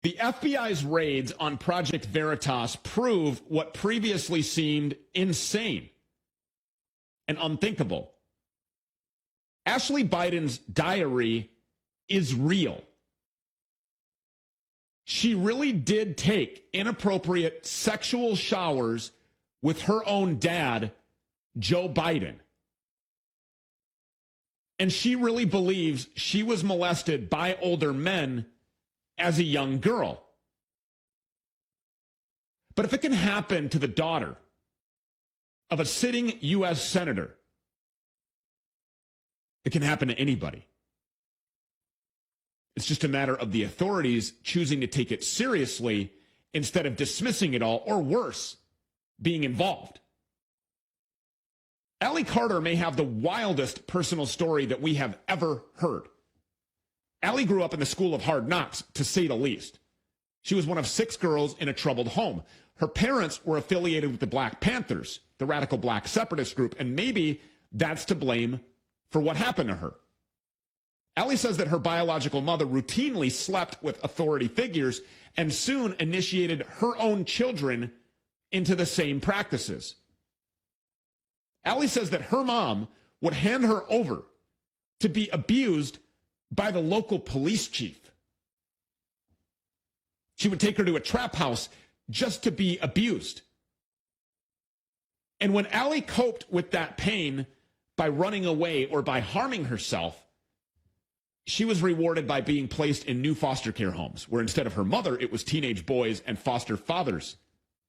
The FBI's raids on Project Veritas prove what previously seemed insane and unthinkable. Ashley Biden's diary is real. She really did take inappropriate sexual showers with her own dad, Joe Biden. And she really believes she was molested by older men as a young girl. But if it can happen to the daughter of a sitting U.S. senator, it can happen to anybody. It's just a matter of the authorities choosing to take it seriously instead of dismissing it all, or worse, being involved. Allie Carter may have the wildest personal story that we have ever heard. Allie grew up in the school of hard knocks, to say the least. She was one of 6 girls in a troubled home. Her parents were affiliated with the Black Panthers, the radical black separatist group, and maybe that's to blame for what happened to her. Allie says that her biological mother routinely slept with authority figures and soon initiated her own children into the same practices. Allie says that her mom would hand her over to be abused by the local police chief. She would take her to a trap house just to be abused. And when Allie coped with that pain by running away or by harming herself, she was rewarded by being placed in new foster care homes, where instead of her mother, it was teenage boys and foster fathers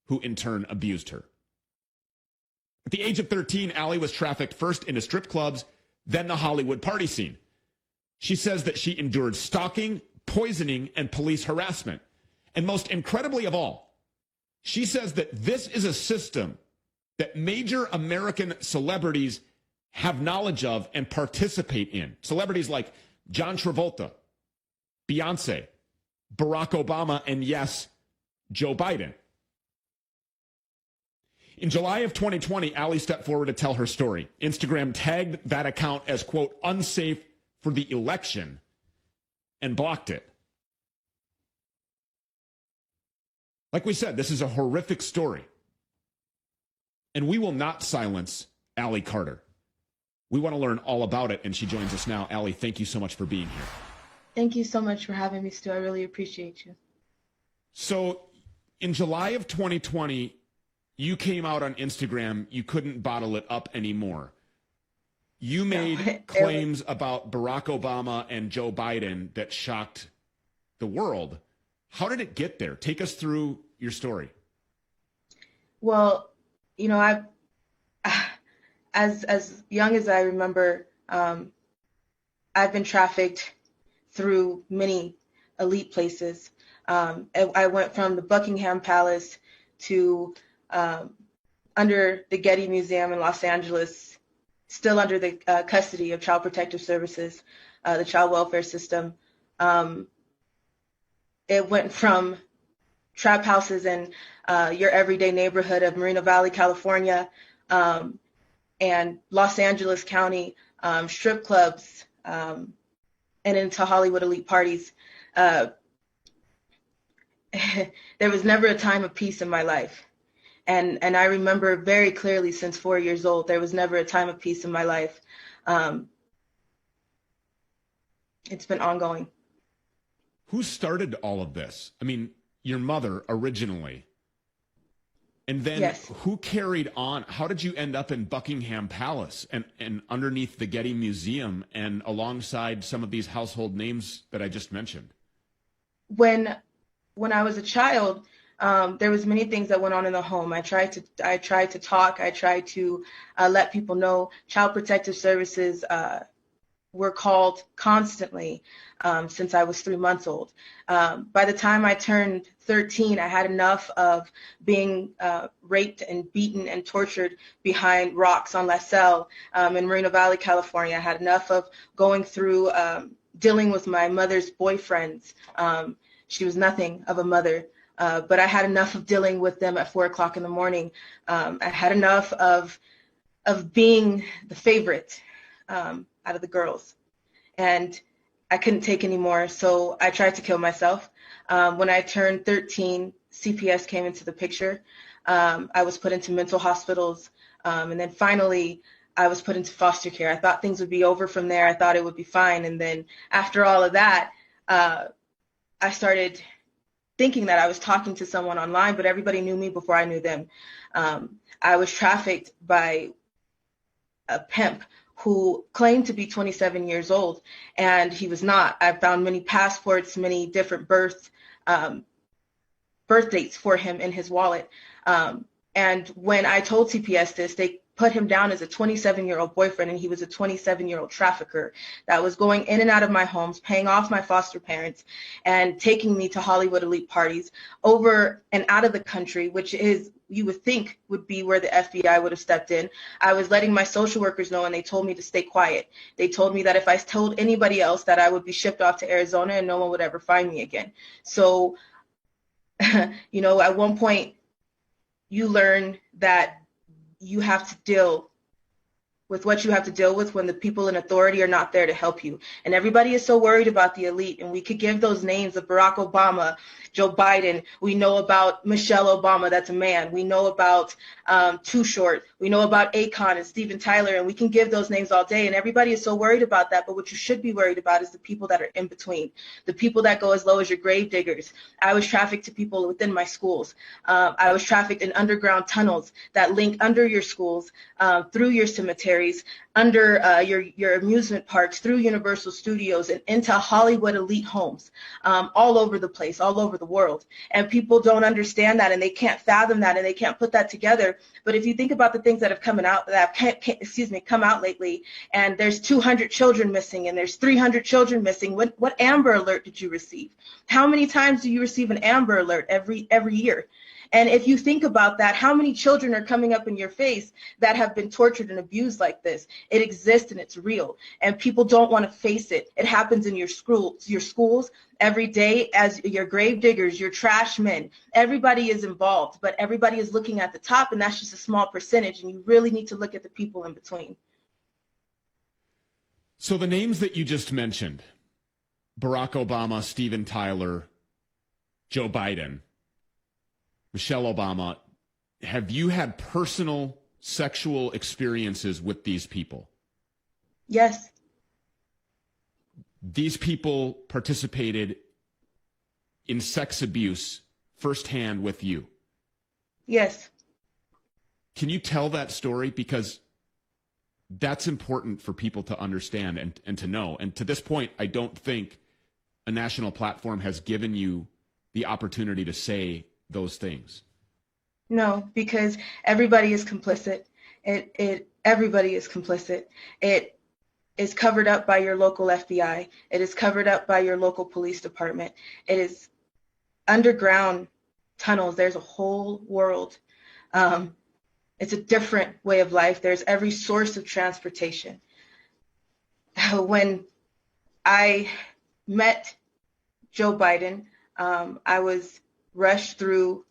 who in turn abused her. At the age of 13, Allie was trafficked first into strip clubs, then the Hollywood party scene. She says that she endured stalking, poisoning, and police harassment. And most incredibly of all, she says that this is a system that major American celebrities have knowledge of and participate in. Celebrities like John Travolta, Beyonce, Barack Obama, and yes, Joe Biden. In July of 2020, Allie stepped forward to tell her story. Instagram tagged that account as, quote, unsafe for the election and blocked it. Like we said, this is a horrific story. And we will not silence Allie Carter. We want to learn all about it, and she joins us now. Allie, thank you so much for being here. Thank you so much for having me, Stu. I really appreciate you. So in July of 2020, you came out on Instagram. You couldn't bottle it up anymore. You made claims about Barack Obama and Joe Biden that shocked the world. How did it get there? Take us through your story. Well, you know, as young as I remember, I've been trafficked through many elite places. I went from the Buckingham Palace to under the Getty Museum in Los Angeles, still under the custody of Child Protective Services, the child welfare system. It went from trap houses in your everyday neighborhood of Moreno Valley, California, and Los Angeles County, strip clubs, and into Hollywood elite parties. There was never a time of peace in my life. And I remember very clearly since 4 years old, there was never a time of peace in my life. It's been ongoing. Who started all of this? I mean, your mother originally. And then Yes. Who carried on? How did you end up in Buckingham Palace and underneath the Getty Museum and alongside some of these household names that I just mentioned? When I was a child, there was many things that went on in the home. I tried to talk. I tried to let people know. Child Protective Services were called constantly since I was 3 months old. By the time I turned 13, I had enough of being raped and beaten and tortured behind rocks on La Salle in Moreno Valley, California. I had enough of going through dealing with my mother's boyfriends. She was nothing of a mother. But I had enough of dealing with them at 4 o'clock in the morning. I had enough of being the favorite out of the girls. And I couldn't take anymore, so I tried to kill myself. When I turned 13, CPS came into the picture. I was put into mental hospitals, and then finally I was put into foster care. I thought things would be over from there. I thought it would be fine. And then after all of that, I started thinking that I was talking to someone online, but everybody knew me before I knew them. I was trafficked by a pimp who claimed to be 27 years old, and he was not. I found many passports, many different birth dates for him in his wallet. And when I told CPS this, they put him down as a 27-year-old boyfriend, and he was a 27-year-old trafficker that was going in and out of my homes, paying off my foster parents, and taking me to Hollywood elite parties over and out of the country, which is, you would think, would be where the FBI would have stepped in. I was letting my social workers know, and they told me to stay quiet. They told me that if I told anybody else, that I would be shipped off to Arizona and no one would ever find me again. So, you know, at one point, you learn that you have to deal with what you have to deal with when the people in authority are not there to help you. And everybody is so worried about the elite, and we could give those names of Barack Obama, Joe Biden. We know about Michelle Obama, that's a man. We know about Too Short. We know about Akon and Steven Tyler, and we can give those names all day. And everybody is so worried about that, but what you should be worried about is the people that are in between, the people that go as low as your grave diggers. I was trafficked to people within my schools. I was trafficked in underground tunnels that link under your schools, through your cemeteries, under your amusement parks, through Universal Studios, and into Hollywood elite homes, all over the place, all over the world. And people don't understand that, and they can't fathom that, and they can't put that together. But if you think about the things that have come out lately, and there's 200 children missing, and there's 300 children missing, what Amber Alert did you receive? How many times do you receive an Amber Alert every year? And if you think about that, how many children are coming up in your face that have been tortured and abused like this? It exists and it's real, and people don't want to face it. It happens in your schools every day, as your grave diggers, your trash men. Everybody is involved, but everybody is looking at the top, and that's just a small percentage, and you really need to look at the people in between. So the names that you just mentioned, Barack Obama, Steven Tyler, Joe Biden, Michelle Obama, have you had personal sexual experiences with these people? Yes. These people participated in sex abuse firsthand with you? Yes. Can you tell that story? Because that's important for people to understand and to know. And to this point, I don't think a national platform has given you the opportunity to say those things. No, because everybody is complicit. Everybody is complicit. It is covered up by your local FBI. It is covered up by your local police department. It is underground tunnels. There's a whole world. It's a different way of life. There's every source of transportation. When I met Joe Biden, I was rushed through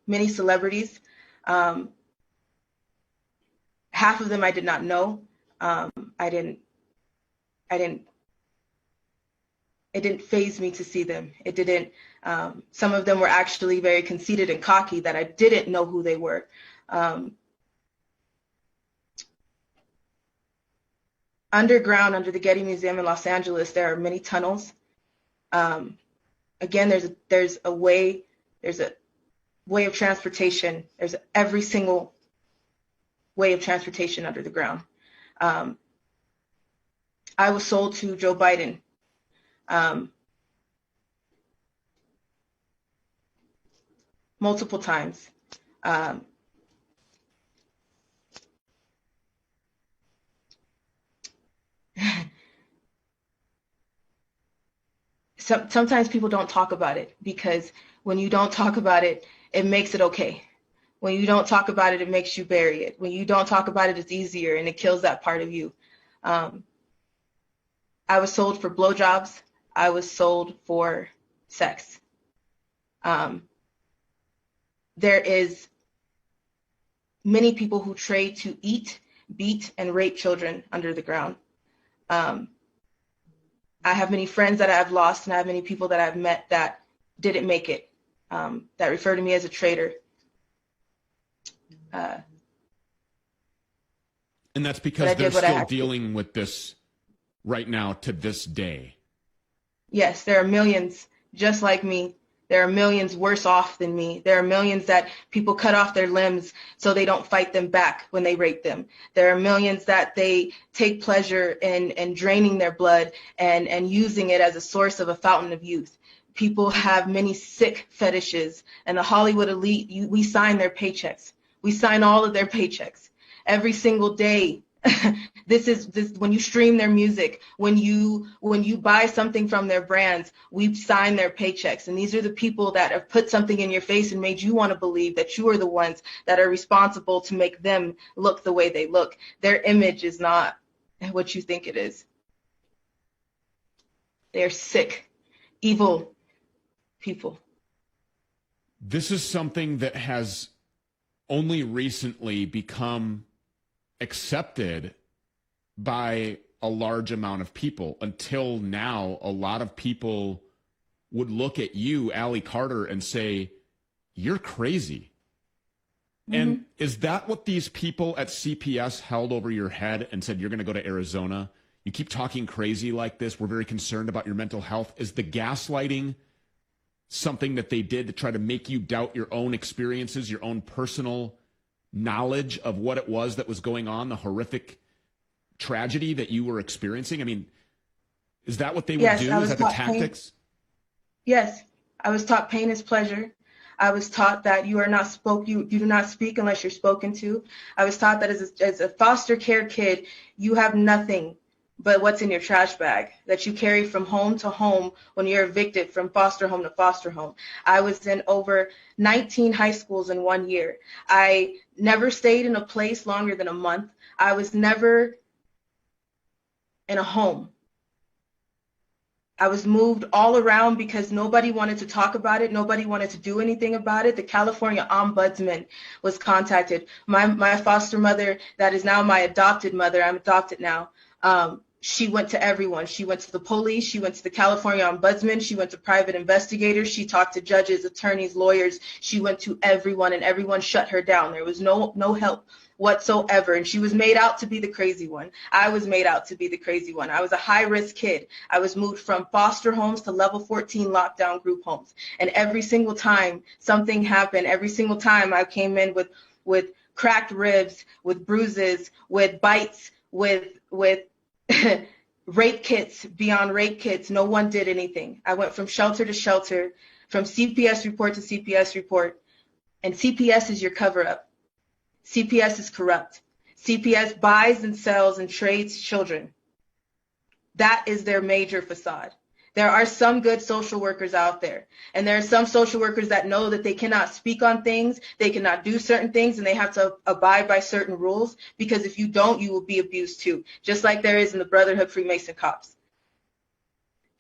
many celebrities. Half of them I did not know. It didn't faze me to see them. It didn't. Some of them were actually very conceited and cocky that I didn't know who they were. Underground, under the Getty Museum in Los Angeles, there are many tunnels. Again, there's a way of transportation. There's every single way of transportation under the ground. I was sold to Joe Biden. Multiple times. Sometimes people don't talk about it, because when you don't talk about it, it makes it okay. When you don't talk about it, it makes you bury it. When you don't talk about it, it's easier, and it kills that part of you. I was sold for blowjobs. I was sold for sex. There is many people who trade to eat, beat, and rape children under the ground. I have many friends that I've lost, and I have many people that I've met that didn't make it, that refer to me as a traitor. And that's because they're still dealing with this right now to this day. Yes, there are millions just like me. There are millions worse off than me. There are millions that people cut off their limbs so they don't fight them back when they rape them. There are millions that they take pleasure in draining their blood and using it as a source of a fountain of youth. People have many sick fetishes, and the Hollywood elite, we sign their paychecks. We sign all of their paychecks every single day. This when you stream their music, when you buy something from their brands, we sign their paychecks. And these are the people that have put something in your face and made you want to believe that you are the ones that are responsible to make them look the way they look. Their image is not what you think it is. They're sick, evil people. This is something that has only recently become accepted by a large amount of people. Until now, a lot of people would look at you, Allie Carter, and say, you're crazy. Mm-hmm. And is that what these people at CPS held over your head and said, you're going to go to Arizona? You keep talking crazy like this. We're very concerned about your mental health. Is the gaslighting something that they did to try to make you doubt your own experiences, your own personal knowledge of what it was that was going on, the horrific tragedy that you were experiencing? I mean, is that what they would do? Is that the tactics? Pain. Yes, I was taught pain is pleasure. I was taught that you do not speak unless you're spoken to. I was taught that as a foster care kid, you have nothing but what's in your trash bag that you carry from home to home when you're evicted from foster home to foster home. I was in over 19 high schools in 1 year. I never stayed in a place longer than a month. I was never in a home. I was moved all around because nobody wanted to talk about it. Nobody wanted to do anything about it. The California Ombudsman was contacted. My foster mother, that is now my adopted mother, I'm adopted now, she went to everyone. She went to the police. She went to the California Ombudsman. She went to private investigators. She talked to judges, attorneys, lawyers. She went to everyone, and everyone shut her down. There was no help whatsoever, and she was made out to be the crazy one. I was made out to be the crazy one. I was a high-risk kid. I was moved from foster homes to level 14 lockdown group homes, and every single time something happened, every single time I came in with cracked ribs, with bruises, with bites, with rape kits beyond rape kits. No one did anything. I went from shelter to shelter, from CPS report to CPS report, and CPS is your cover-up. CPS is corrupt. CPS buys and sells and trades children. That is their major facade. There are some good social workers out there, and there are some social workers that know that they cannot speak on things, they cannot do certain things, and they have to abide by certain rules, because if you don't, you will be abused too, just like there is in the Brotherhood Freemason Cops.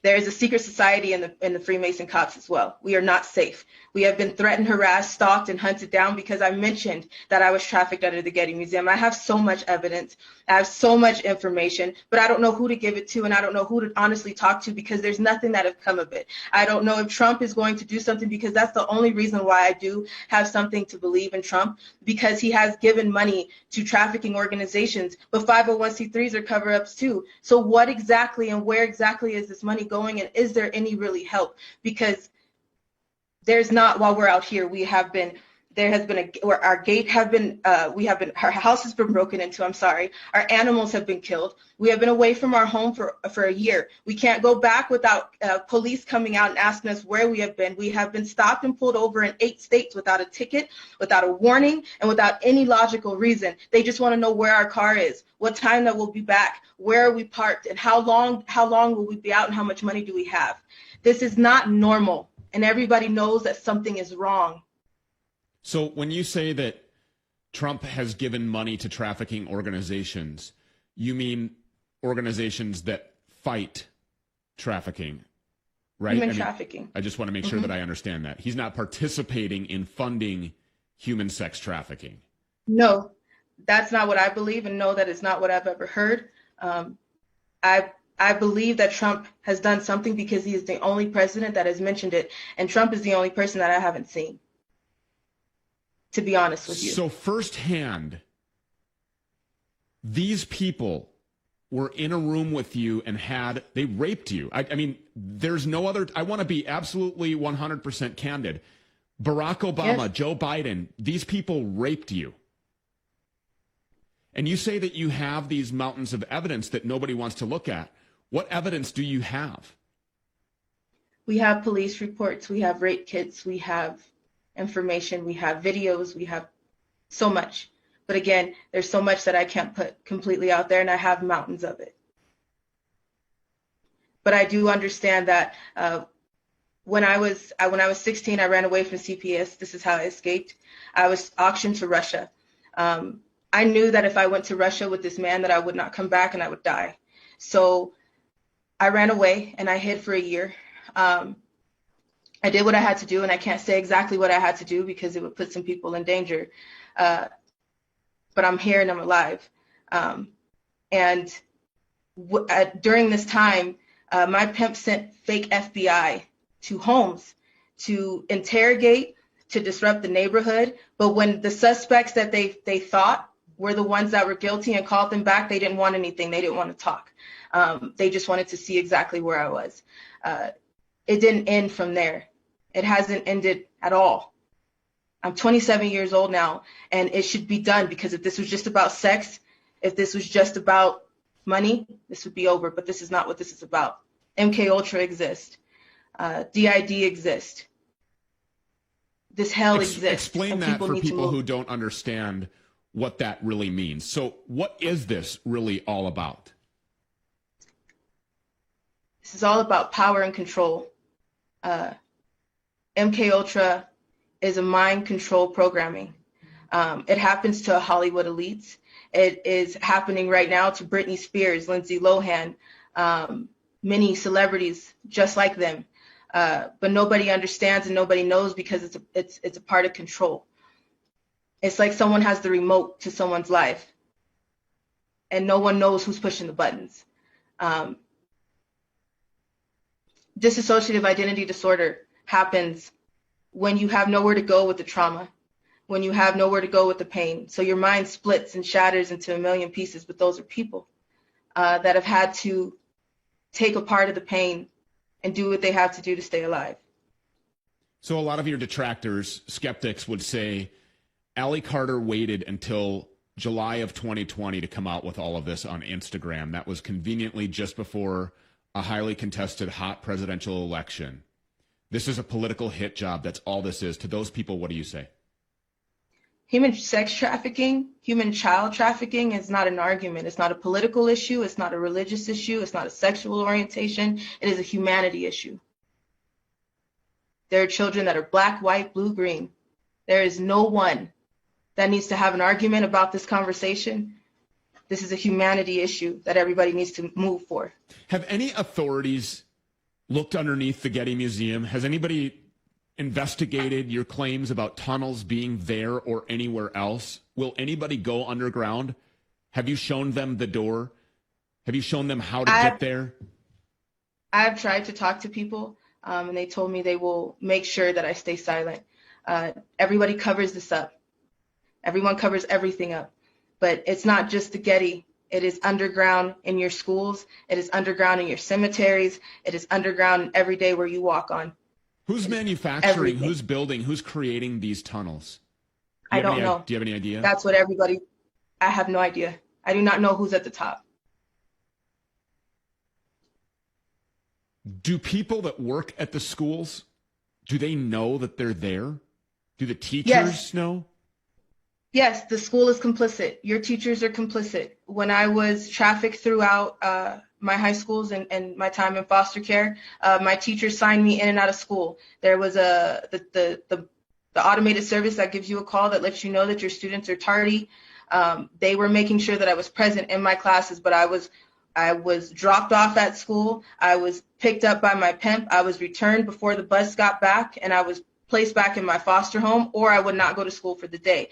There is a secret society in the Freemason Cops as well. We are not safe. We have been threatened, harassed, stalked, and hunted down because I mentioned that I was trafficked under the Getty Museum. I have so much evidence. I have so much information, but I don't know who to give it to, and I don't know who to honestly talk to, because there's nothing that has come of it. I don't know if Trump is going to do something, because that's the only reason why I do have something to believe in Trump, because he has given money to trafficking organizations, but 501c3s are cover-ups too. So what exactly and where exactly is this money going, and is there any really help? Because there's not. While we're out here, our gate have been, our house has been broken into. I'm sorry. Our animals have been killed. We have been away from our home for a year. We can't go back without police coming out and asking us where we have been. We have been stopped and pulled over in 8 states without a ticket, without a warning, and without any logical reason. They just want to know where our car is, what time that we'll be back, where are we parked, and how long will we be out, and how much money do we have. This is not normal, and everybody knows that something is wrong. So when you say that Trump has given money to trafficking organizations, you mean organizations that fight trafficking, right? Human trafficking. I just want to make sure that I understand that. He's not participating in funding human sex trafficking. I That's not what I believe, and no, that is not what I've ever heard. I I believe that Trump has done something because he is the only president that has mentioned it. And Trump is the only person that I haven't seen, to be honest with you. So firsthand, these people were in a room with you and they raped you. I mean, there's no other, I want to be absolutely 100% candid. Barack Obama, Yes. Joe Biden, these people raped you. And you say that you have these mountains of evidence that nobody wants to look at. What evidence do you have? We have police reports, we have rape kits, we have information, we have videos, we have so much. But again, there's so much that I can't put completely out there, and I have mountains of it. But I do understand that when I was 16, I ran away from CPS. This is how I escaped. I was auctioned to Russia. I knew that if I went to Russia with this man that I would not come back and I would die. So I ran away and I hid for a year. I did what I had to do, and I can't say exactly what I had to do because it would put some people in danger. But I'm here and I'm alive. During this time, my pimp sent fake FBI to homes to interrogate, to disrupt the neighborhood. But when the suspects that they thought were the ones that were guilty and called them back, they didn't want anything. They didn't want to talk. They just wanted to see exactly where I was. It didn't end from there. It hasn't ended at all. I'm 27 years old now, and it should be done, because if this was just about sex, if this was just about money, this would be over. But this is not what this is about. MK Ultra exists. DID exists. This hell exists. Explain that for people who don't understand what that really means. So what is this really all about? This is all about power and control. MK Ultra is a mind control programming. It happens to Hollywood elites. It is happening right now to Britney Spears, Lindsay Lohan, many celebrities just like them. But nobody understands and nobody knows because it's a part of control. It's like someone has the remote to someone's life and no one knows who's pushing the buttons. Dissociative identity disorder happens when you have nowhere to go with the trauma, when you have nowhere to go with the pain. So your mind splits and shatters into a million pieces, but those are people that have had to take a part of the pain and do what they have to do to stay alive. So a lot of your detractors, skeptics, would say Allie Carter waited until July of 2020 to come out with all of this on Instagram. That was conveniently just before a highly contested hot presidential election. This is a political hit job. That's all this is. To those people, what do you say? Human sex trafficking, human child trafficking is not an argument. It's not a political issue. It's not a religious issue. It's not a sexual orientation. It is a humanity issue. There are children that are black, white, blue, green. There is no one that needs to have an argument about this conversation. This is a humanity issue that everybody needs to move for. Have any authorities looked underneath the Getty Museum? Has anybody investigated your claims about tunnels being there or anywhere else? Will anybody go underground? Have you shown them the door? Have you shown them how to get there? I've tried to talk to people, and they told me they will make sure that I stay silent. Everybody covers this up. Everyone covers everything up. But it's not just the Getty. It is underground in your schools. It is underground in your cemeteries. It is underground every day where you walk on. Who's manufacturing, everything. Who's building, who's creating these tunnels? I don't know. Do you have any idea? That's what I have no idea. I do not know who's at the top. Do people that work at the schools, do they know that they're there? Do the teachers know? Yes, the school is complicit. Your teachers are complicit. When I was trafficked throughout my high schools and my time in foster care, my teachers signed me in and out of school. There was the automated service that gives you a call that lets you know that your students are tardy. They were making sure that I was present in my classes, but I was dropped off at school. I was picked up by my pimp. I was returned before the bus got back, and I was placed back in my foster home, or I would not go to school for the day.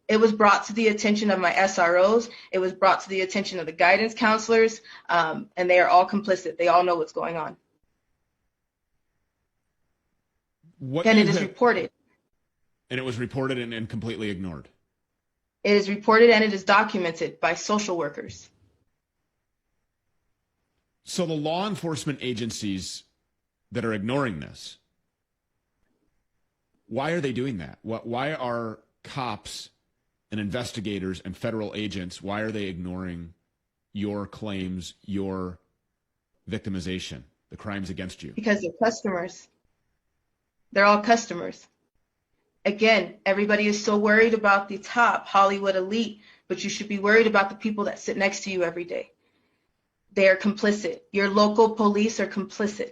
It was brought to the attention of my SROs. It was brought to the attention of the guidance counselors, and they are all complicit. They all know what's going on. And it is reported. And it was reported and completely ignored. It is reported and it is documented by social workers. So the law enforcement agencies that are ignoring this, why are they doing that? Why are cops and investigators and federal agents, why are they ignoring your claims, your victimization, the crimes against you? Because they're customers. They're all customers. Again, everybody is so worried about the top Hollywood elite, but you should be worried about the people that sit next to you every day. They are complicit. Your local police are complicit.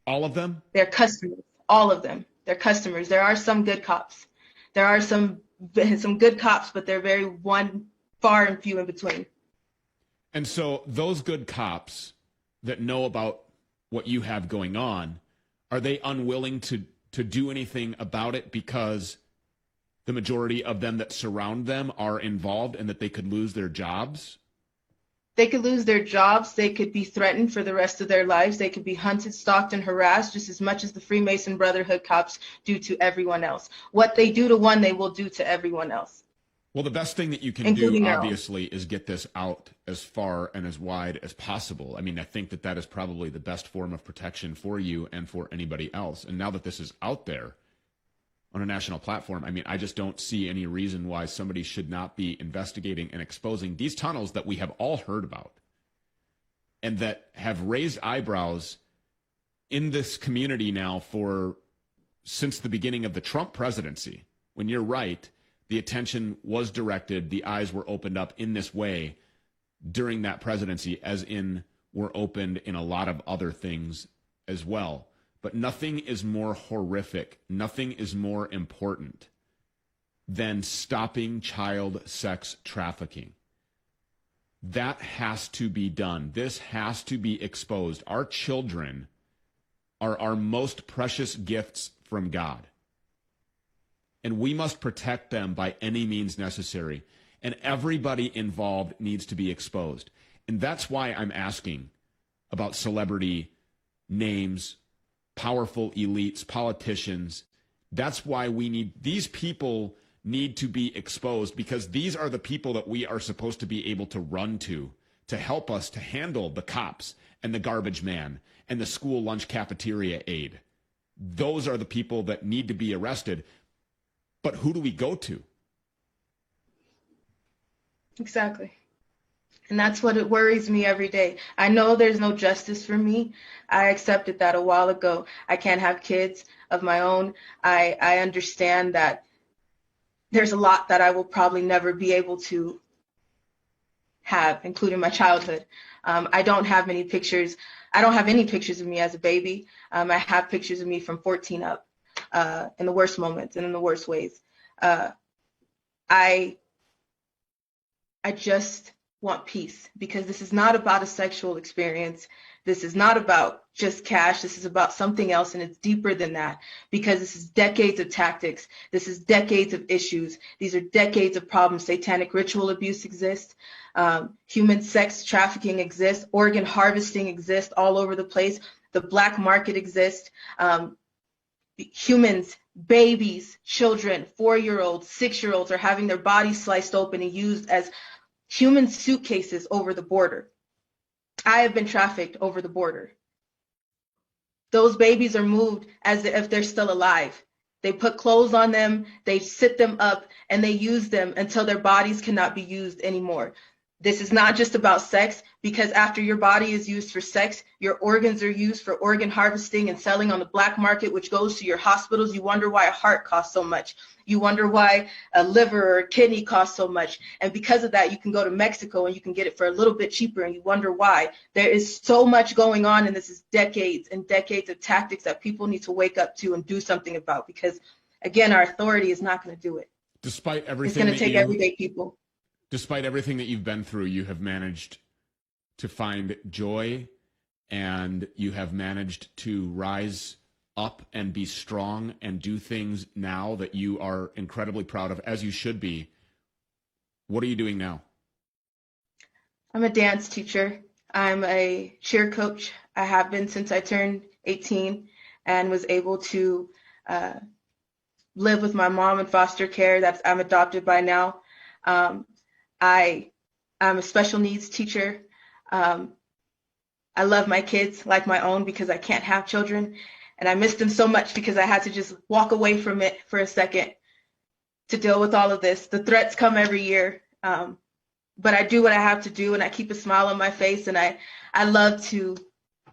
All of them? They're customers. All of them. They're customers. There are some good cops. There are some good cops, but they're very far and few in between. And so those good cops that know about what you have going on, are they unwilling to do anything about it because the majority of them that surround them are involved and that they could lose their jobs? They could lose their jobs. They could be threatened for the rest of their lives. They could be hunted, stalked, and harassed just as much as the Freemason Brotherhood cops do to everyone else. What they do to one, they will do to everyone else. Well, the best thing that you can do, obviously, is get this out as far and as wide as possible. I mean, I think that that is probably the best form of protection for you and for anybody else. And now that this is out there on a national platform, I mean, I just don't see any reason why somebody should not be investigating and exposing these tunnels that we have all heard about and that have raised eyebrows in this community now since the beginning of the Trump presidency. When you're right, the attention was directed, the eyes were opened up in this way during that presidency, as in were opened in a lot of other things as well. But nothing is more horrific, nothing is more important than stopping child sex trafficking. That has to be done. This has to be exposed. Our children are our most precious gifts from God. And we must protect them by any means necessary. And everybody involved needs to be exposed. And that's why I'm asking about celebrity names, powerful elites, politicians. That's why these people need to be exposed, because these are the people that we are supposed to be able to run to help us to handle the cops and the garbage man and the school lunch cafeteria aide. Those are the people that need to be arrested. But who do we go to? Exactly. And that's what it worries me every day. I know there's no justice for me. I accepted that a while ago. I can't have kids of my own. I understand that there's a lot that I will probably never be able to have, including my childhood. I don't have many pictures. I don't have any pictures of me as a baby. I have pictures of me from 14 up, in the worst moments and in the worst ways. I just want peace, because this is not about a sexual experience. This is not about just cash. This is about something else, and it's deeper than that, because this is decades of tactics. This is decades of issues. These are decades of problems. Satanic ritual abuse exists. Human sex trafficking exists. Organ harvesting exists all over the place. The black market exists. Humans, babies, children, 4-year-olds, 6-year-olds are having their bodies sliced open and used as human suitcases over the border. I have been trafficked over the border. Those babies are moved as if they're still alive. They put clothes on them, they sit them up, and they use them until their bodies cannot be used anymore. This is not just about sex, because after your body is used for sex, your organs are used for organ harvesting and selling on the black market, which goes to your hospitals. You wonder why a heart costs so much. You wonder why a liver or a kidney costs so much. And because of that, you can go to Mexico and you can get it for a little bit cheaper, and you wonder why. There is so much going on, and this is decades and decades of tactics that people need to wake up to and do something about, because, again, our authority is not going to do it. Despite everything, it's going to take everyday people. Despite everything that you've been through, you have managed to find joy, and you have managed to rise up and be strong and do things now that you are incredibly proud of, as you should be, What are you doing now? I'm a dance teacher. I'm a cheer coach. I have been since I turned 18 and was able to uh, live with my mom in foster care. I'm adopted by now. Um, I'm a special needs teacher. Um, I love my kids like my own because I can't have children. And I miss them so much because I had to just walk away from it for a second to deal with all of this. The threats come every year. But I do what I have to do, and I keep a smile on my face, and I love to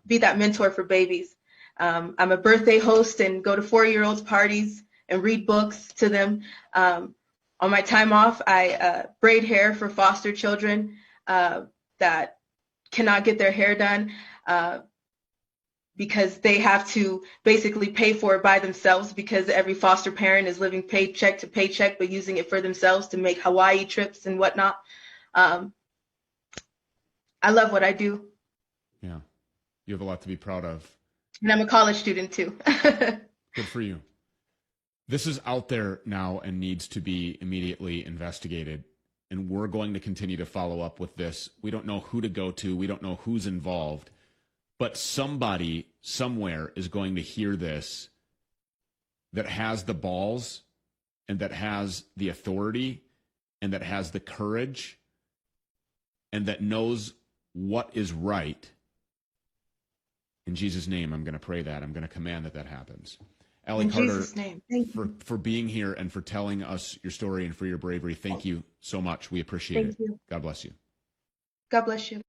be that mentor for babies. I'm a birthday host and go to 4-year-olds parties and read books to them. On my time off, I braid hair for foster children that cannot get their hair done because they have to basically pay for it by themselves because every foster parent is living paycheck to paycheck but using it for themselves to make Hawaii trips and whatnot. I love what I do. Yeah. You have a lot to be proud of. And I'm a college student too. Good for you. This is out there now and needs to be immediately investigated. And we're going to continue to follow up with this. We don't know who to go to. We don't know who's involved. But somebody somewhere is going to hear this that has the balls and that has the authority and that has the courage and that knows what is right. In Jesus' name, I'm going to pray that. I'm going to command that happens. Allie Carter, Jesus' name. Thank you. for being here and for telling us your story and for your bravery. Thank you so much. We appreciate it. Thank you. God bless you. God bless you.